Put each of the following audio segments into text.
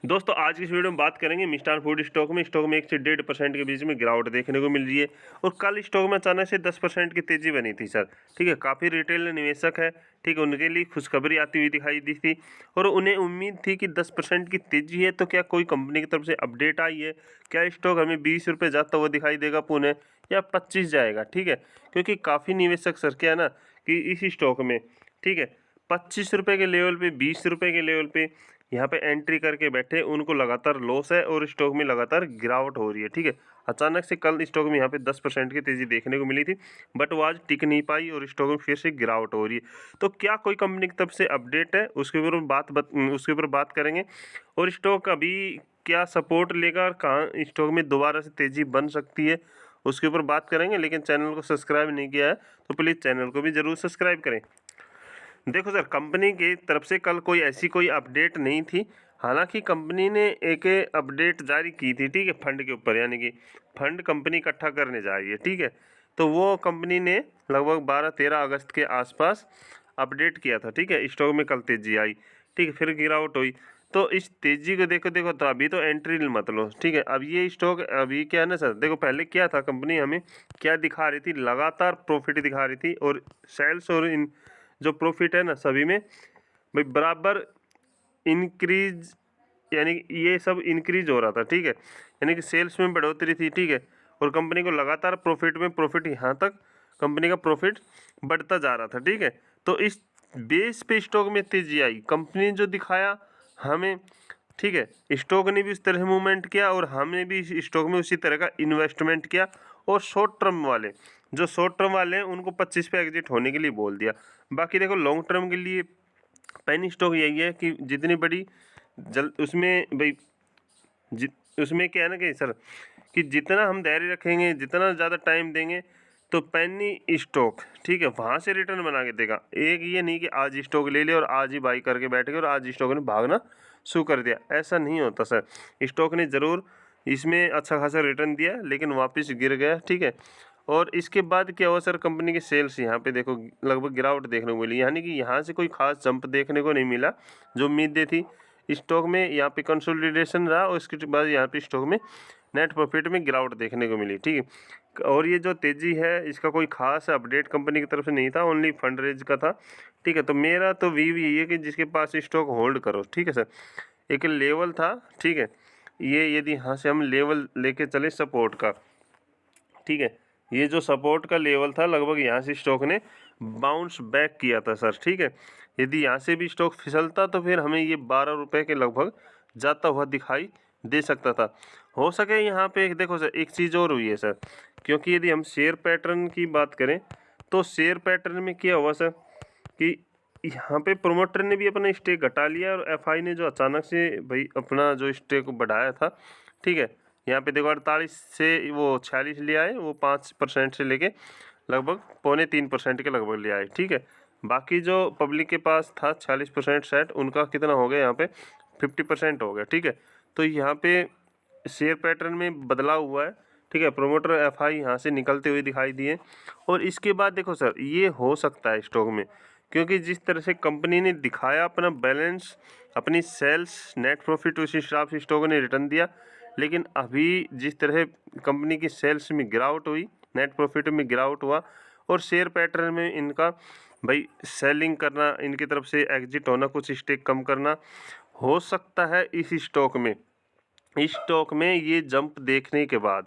दोस्तों आज की इस वीडियो में बात करेंगे मिष्ठान फूड स्टॉक में 1 से 1.5% के बीच में गिरावट देखने को मिल रही है। और कल स्टॉक में अचानक से 10% की तेजी बनी थी सर। ठीक है, काफ़ी रिटेल निवेशक है, ठीक है, उनके लिए खुशखबरी आती हुई दिखाई दी थी और उन्हें उम्मीद थी कि 10% की तेजी है तो क्या कोई कंपनी की तरफ से अपडेट आई है, क्या स्टॉक हमें 20 रुपये जाता हुआ दिखाई देगा पुणे या 25 जाएगा। ठीक है, क्योंकि काफ़ी निवेशक सर क्या है ना कि इस स्टॉक में, ठीक है, 25 रुपये के लेवल पे, 20 रुपये के लेवल पे यहाँ पे एंट्री करके बैठे, उनको लगातार लॉस है और स्टॉक में लगातार गिरावट हो रही है। ठीक है, अचानक से कल स्टॉक में यहाँ पे 10% की तेजी देखने को मिली थी, बट वो आज टिक नहीं पाई और स्टॉक में फिर से गिरावट हो रही है। तो क्या कोई कंपनी की तरफ से अपडेट है, उसके ऊपर बात करेंगे। और स्टॉक अभी क्या सपोर्ट लेगा और कहाँ स्टॉक में दोबारा से तेजी बन सकती है, उसके ऊपर बात करेंगे। लेकिन चैनल को सब्सक्राइब नहीं किया है तो प्लीज़ चैनल को भी ज़रूर सब्सक्राइब करें। देखो सर, कंपनी की तरफ से कल कोई अपडेट नहीं थी। हालांकि कंपनी ने एक अपडेट जारी की थी, ठीक है, फंड के ऊपर, यानी कि फंड कंपनी इकट्ठा करने जा रही है। ठीक है, तो वो कंपनी ने लगभग 12-13 अगस्त के आसपास अपडेट किया था। ठीक है, स्टॉक में कल तेजी आई, ठीक है, फिर गिरावट हुई। तो इस तेजी को देखो तो अभी तो एंट्री मत लो। ठीक है, अब ये स्टॉक अभी क्या है ना सर, देखो पहले क्या था, कंपनी हमें क्या दिखा रही थी, लगातार प्रॉफिट दिखा रही थी और सेल्स और इन जो प्रॉफिट है ना सभी में भाई बराबर इंक्रीज, यानी ये सब इंक्रीज हो रहा था। ठीक है, यानी कि सेल्स में बढ़ोतरी थी। ठीक है, और कंपनी को लगातार प्रॉफिट यहाँ तक कंपनी का प्रॉफिट बढ़ता जा रहा था। ठीक है, तो इस बेस पे स्टॉक में तेजी आई, कंपनी जो दिखाया हमें, ठीक है, स्टॉक ने भी उस तरह मूवमेंट किया और हमने भी इस स्टॉक में उसी तरह का इन्वेस्टमेंट किया। और शॉर्ट टर्म वाले हैं उनको 25 पे एग्जिट होने के लिए बोल दिया। बाकी देखो लॉन्ग टर्म के लिए पेनी स्टॉक यही है कि जितनी बड़ी उसमें भाई उसमें क्या है ना कि सर कि जितना हम धैर्य रखेंगे, जितना ज़्यादा टाइम देंगे, तो पेनी स्टॉक, ठीक है, वहाँ से रिटर्न बना के देगा। एक ये नहीं कि आज स्टॉक ले लिया और आज ही बाई करके बैठ गए और आज स्टॉक ने भागना शुरू कर दिया, ऐसा नहीं होता सर। स्टॉक ने ज़रूर इसमें अच्छा खासा रिटर्न दिया लेकिन वापस गिर गया। ठीक है, और इसके बाद क्या हुआ सर, कंपनी के सेल्स यहाँ पे देखो लगभग गिरावट देखने को मिली, यानी कि यहाँ से कोई खास जंप देखने को नहीं मिला जो उम्मीदें थी। स्टॉक में यहाँ पे कंसोलिडेशन रहा और इसके बाद यहाँ पे स्टॉक में नेट प्रॉफिट में गिरावट देखने को मिली। ठीक है, और ये जो तेज़ी है इसका कोई खास अपडेट कंपनी की तरफ से नहीं था, ओनली फंड रेज का था। ठीक है, तो मेरा तो व्यू यही है कि जिसके पास स्टॉक होल्ड करो। ठीक है सर, एक लेवल था, ठीक है, ये यदि यहाँ से हम लेवल लेके चले सपोर्ट का, ठीक है, ये जो सपोर्ट का लेवल था लगभग यहाँ से स्टॉक ने बाउंस बैक किया था सर। ठीक है, यदि यहाँ से भी स्टॉक फिसलता तो फिर हमें ये 12 रुपये के लगभग जाता हुआ दिखाई दे सकता था। हो सके यहाँ पे देखो सर, एक चीज़ और हुई है सर, क्योंकि यदि हम शेयर पैटर्न की बात करें तो शेयर पैटर्न में क्या हुआ सर कि यहाँ पे प्रोमोटर ने भी अपना स्टेक घटा लिया और एफआई ने जो अचानक से भाई अपना जो स्टेक बढ़ाया था, ठीक है, यहाँ पे देखो 48 से वो 46 ले आए, वो 5% से लेके लगभग 2.25% के लगभग ले आए। ठीक है, बाकी जो पब्लिक के पास था 46% सेट, उनका कितना हो गया यहाँ पे 50% हो गया। ठीक है, तो यहाँ पे शेयर पैटर्न में बदलाव हुआ है। ठीक है, प्रोमोटर एफआई यहाँ से निकलते हुए दिखाई दिए। और इसके बाद देखो सर, ये हो सकता है स्टॉक में, क्योंकि जिस तरह से कंपनी ने दिखाया अपना बैलेंस, अपनी सेल्स, नेट प्रॉफिट, उस हिसाब से स्टॉक ने रिटर्न दिया। लेकिन अभी जिस तरह कंपनी की सेल्स में गिरावट हुई, नेट प्रॉफिट में गिरावट हुआ और शेयर पैटर्न में इनका भाई सेलिंग करना, इनकी तरफ से एग्जिट होना, कुछ स्टेक कम करना, हो सकता है इस स्टॉक में ये जंप देखने के बाद,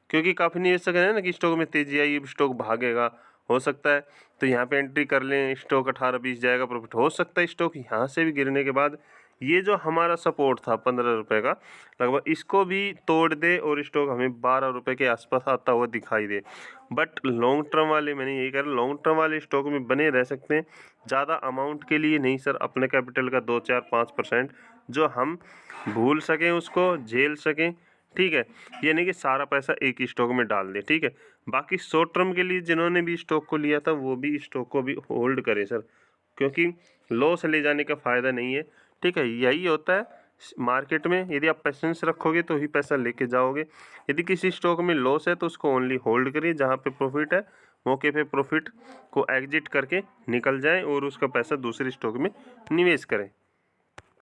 क्योंकि काफ़ी निवेशक है ना कि स्टॉक में तेजी आई, स्टॉक भागेगा, हो सकता है तो यहाँ पे एंट्री कर लें, स्टॉक 18-20 जाएगा प्रॉफिट। हो सकता है स्टॉक यहाँ से भी गिरने के बाद ये जो हमारा सपोर्ट था 15 रुपये का लगभग, इसको भी तोड़ दे और स्टॉक हमें 12 रुपये के आसपास आता हुआ दिखाई दे। बट लॉन्ग टर्म वाले, मैंने यही कहा, लॉन्ग टर्म वाले स्टॉक में बने रह सकते हैं, ज़्यादा अमाउंट के लिए नहीं सर, अपने कैपिटल का 2-4-5% जो हम भूल सकें, उसको झेल सकें। ठीक है, ये नहीं कि सारा पैसा एक ही स्टॉक में डाल दें। ठीक है, बाकी शॉर्ट टर्म के लिए जिन्होंने भी स्टॉक को लिया था वो भी स्टॉक को भी होल्ड करें सर, क्योंकि लॉस ले जाने का फ़ायदा नहीं है। ठीक है, यही होता है मार्केट में, यदि आप पेशेंस रखोगे तो ही पैसा लेके जाओगे। यदि किसी स्टॉक में लॉस है तो उसको ओनली होल्ड करिए, जहाँ पे प्रॉफिट है मौके पे प्रॉफिट को एग्जिट करके निकल जाए और उसका पैसा दूसरे स्टॉक में निवेश करें।